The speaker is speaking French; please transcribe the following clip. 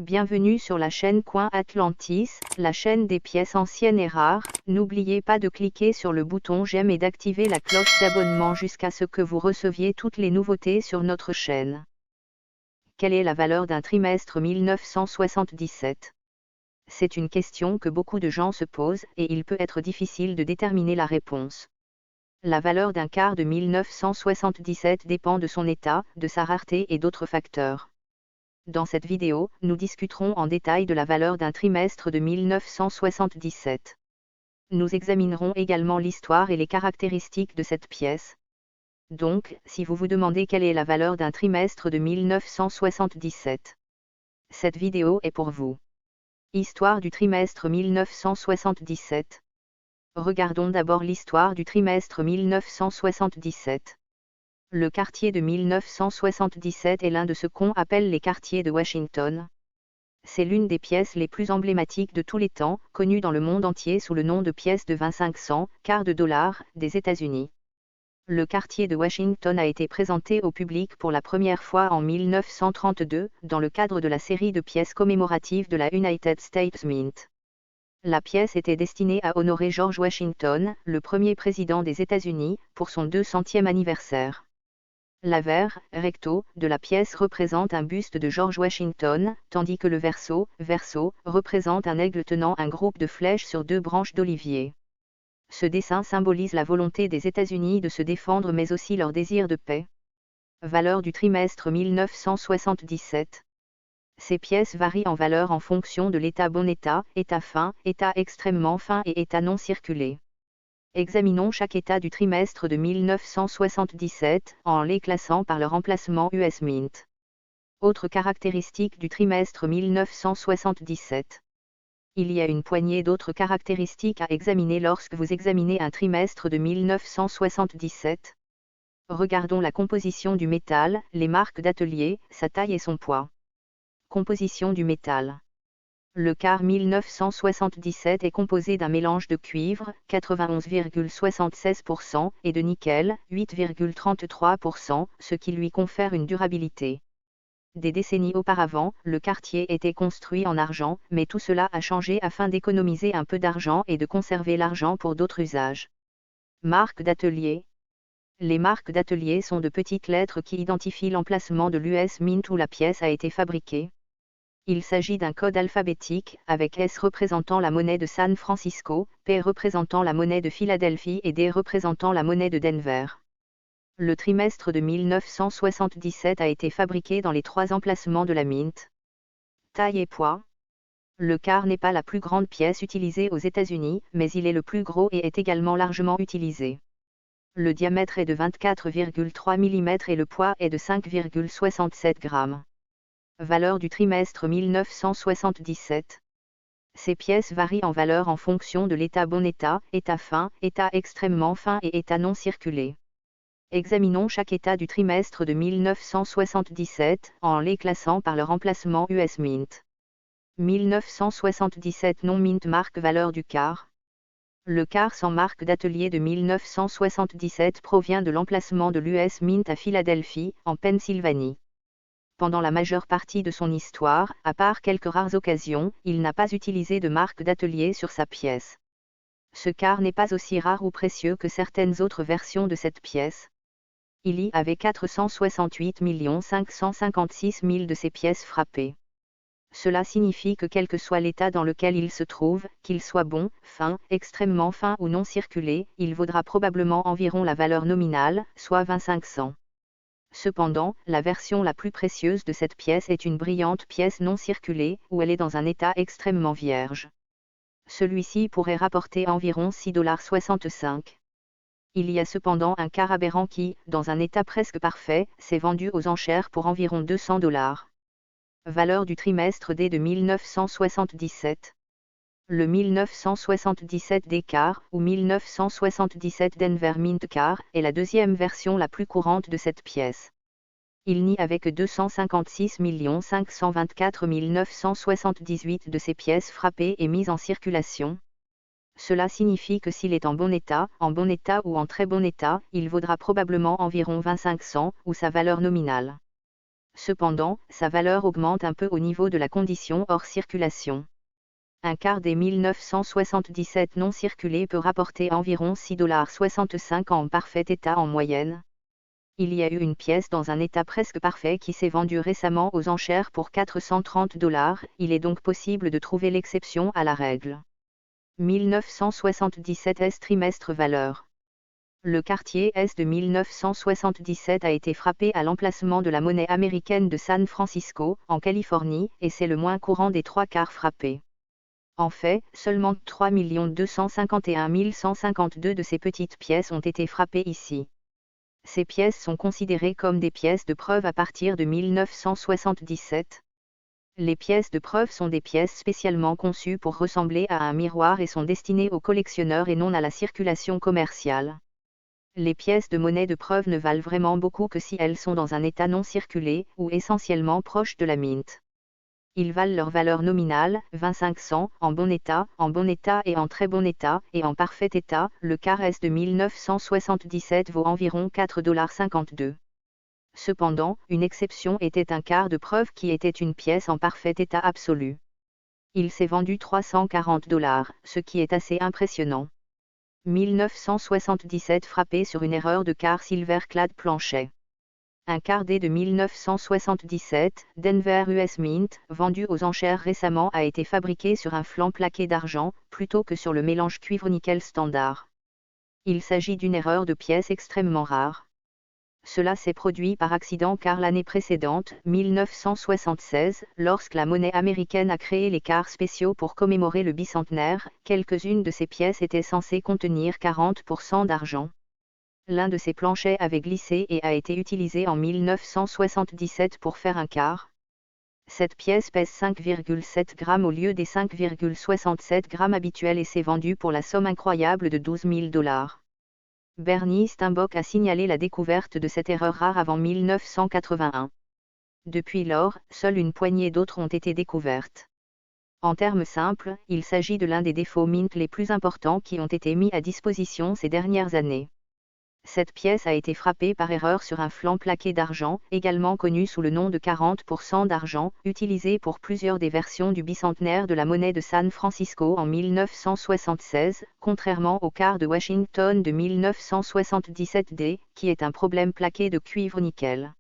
Bienvenue sur la chaîne Coin Atlantis, la chaîne des pièces anciennes et rares. N'oubliez pas de cliquer sur le bouton j'aime et d'activer la cloche d'abonnement jusqu'à ce que vous receviez toutes les nouveautés sur notre chaîne. Quelle est la valeur d'un trimestre 1977? C'est une question que beaucoup de gens se posent et il peut être difficile de déterminer la réponse. La valeur d'un quart de 1977 dépend de son état, de sa rareté et d'autres facteurs. Dans cette vidéo, nous discuterons en détail de la valeur d'un trimestre de 1977. Nous examinerons également l'histoire et les caractéristiques de cette pièce. Donc, si vous vous demandez quelle est la valeur d'un trimestre de 1977, cette vidéo est pour vous. Histoire du trimestre 1977. Regardons d'abord l'histoire du trimestre 1977. Le quartier de 1977 est l'un de ce qu'on appelle les quartiers de Washington. C'est l'une des pièces les plus emblématiques de tous les temps, connue dans le monde entier sous le nom de pièce de 25 cents, quart de dollar, des États-Unis. Le quartier de Washington a été présenté au public pour la première fois en 1932, dans le cadre de la série de pièces commémoratives de la United States Mint. La pièce était destinée à honorer George Washington, le premier président des États-Unis, pour son 200e anniversaire. L'avers, recto, de la pièce représente un buste de George Washington, tandis que le verso, représente un aigle tenant un groupe de flèches sur deux branches d'olivier. Ce dessin symbolise la volonté des États-Unis de se défendre mais aussi leur désir de paix. Valeur du trimestre 1977. Ces pièces varient en valeur en fonction de l'état bon état, état fin, état extrêmement fin et état non circulé. Examinons chaque état du trimestre de 1977, en les classant par leur emplacement US Mint. Autre caractéristique du trimestre 1977. Il y a une poignée d'autres caractéristiques à examiner lorsque vous examinez un trimestre de 1977. Regardons la composition du métal, les marques d'atelier, sa taille et son poids. Composition du métal. Le quart 1977 est composé d'un mélange de cuivre, 91,76%, et de nickel, 8,33%, ce qui lui confère une durabilité. Des décennies auparavant, le quartier était construit en argent, mais tout cela a changé afin d'économiser un peu d'argent et de conserver l'argent pour d'autres usages. Marque d'atelier. Les marques d'atelier sont de petites lettres qui identifient l'emplacement de l'US Mint où la pièce a été fabriquée. Il s'agit d'un code alphabétique, avec S représentant la monnaie de San Francisco, P représentant la monnaie de Philadelphie et D représentant la monnaie de Denver. Le trimestre de 1977 a été fabriqué dans les trois emplacements de la Mint. Taille et poids. Le quart n'est pas la plus grande pièce utilisée aux États-Unis, mais il est le plus gros et est également largement utilisé. Le diamètre est de 24,3 mm et le poids est de 5,67 g. Valeur du trimestre 1977. Ces pièces varient en valeur en fonction de l'état bon état, état fin, état extrêmement fin et état non circulé. Examinons chaque état du trimestre de 1977, en les classant par leur emplacement US Mint. 1977 non Mint marque valeur du quart. Le quart sans marque d'atelier de 1977 provient de l'emplacement de l'US Mint à Philadelphie, en Pennsylvanie. Pendant la majeure partie de son histoire, à part quelques rares occasions, il n'a pas utilisé de marque d'atelier sur sa pièce. Ce quart n'est pas aussi rare ou précieux que certaines autres versions de cette pièce. Il y avait 468 556 000 de ces pièces frappées. Cela signifie que quel que soit l'état dans lequel il se trouve, qu'il soit bon, fin, extrêmement fin ou non circulé, il vaudra probablement environ la valeur nominale, soit 25 cents. Cependant, la version la plus précieuse de cette pièce est une brillante pièce non circulée, où elle est dans un état extrêmement vierge. Celui-ci pourrait rapporter environ 6,65 $. Il y a cependant un quart aberrant qui, dans un état presque parfait, s'est vendu aux enchères pour environ 200 $. Valeur du trimestre D de 1977. Le 1977 D quart, ou 1977 Denver Mint quart, est la deuxième version la plus courante de cette pièce. Il n'y avait que 256 524 978 de ces pièces frappées et mises en circulation. Cela signifie que s'il est en bon état ou en très bon état, il vaudra probablement environ 25 cents, ou sa valeur nominale. Cependant, sa valeur augmente un peu au niveau de la condition hors circulation. Un quart des 1977 non circulés peut rapporter environ 6,65 $ en parfait état en moyenne. Il y a eu une pièce dans un état presque parfait qui s'est vendue récemment aux enchères pour 430 $, il est donc possible de trouver l'exception à la règle. 1977 S trimestre valeur. Le quartier S de 1977 a été frappé à l'emplacement de la monnaie américaine de San Francisco, en Californie, et c'est le moins courant des 3 quarts frappés. En fait, seulement 3 251 152 de ces petites pièces ont été frappées ici. Ces pièces sont considérées comme des pièces de preuve à partir de 1977. Les pièces de preuve sont des pièces spécialement conçues pour ressembler à un miroir et sont destinées aux collectionneurs et non à la circulation commerciale. Les pièces de monnaie de preuve ne valent vraiment beaucoup que si elles sont dans un état non circulé, ou essentiellement proche de la mint. Ils valent leur valeur nominale, 25 cents, en bon état et en très bon état, et en parfait état, le quart S de 1977 vaut environ 4,52 $. Cependant, une exception était un quart de preuve qui était une pièce en parfait état absolu. Il s'est vendu 340 $, ce qui est assez impressionnant. 1977 frappé sur une erreur de quart silver-clad planchet. Un quart D de 1977, Denver US Mint, vendu aux enchères récemment a été fabriqué sur un flanc plaqué d'argent, plutôt que sur le mélange cuivre-nickel standard. Il s'agit d'une erreur de pièce extrêmement rare. Cela s'est produit par accident car l'année précédente, 1976, lorsque la monnaie américaine a créé les quarts spéciaux pour commémorer le bicentenaire, quelques-unes de ces pièces étaient censées contenir 40% d'argent. L'un de ces planchets avait glissé et a été utilisé en 1977 pour faire un quart. Cette pièce pèse 5,7 grammes au lieu des 5,67 grammes habituels et s'est vendue pour la somme incroyable de 12 000 $. Bernie Steinbock a signalé la découverte de cette erreur rare avant 1981. Depuis lors, seule une poignée d'autres ont été découvertes. En termes simples, il s'agit de l'un des défauts mint les plus importants qui ont été mis à disposition ces dernières années. Cette pièce a été frappée par erreur sur un flanc plaqué d'argent, également connu sous le nom de 40% d'argent, utilisé pour plusieurs des versions du bicentenaire de la monnaie de San Francisco en 1976, contrairement au quart de Washington de 1977D, qui est un problème plaqué de cuivre-nickel.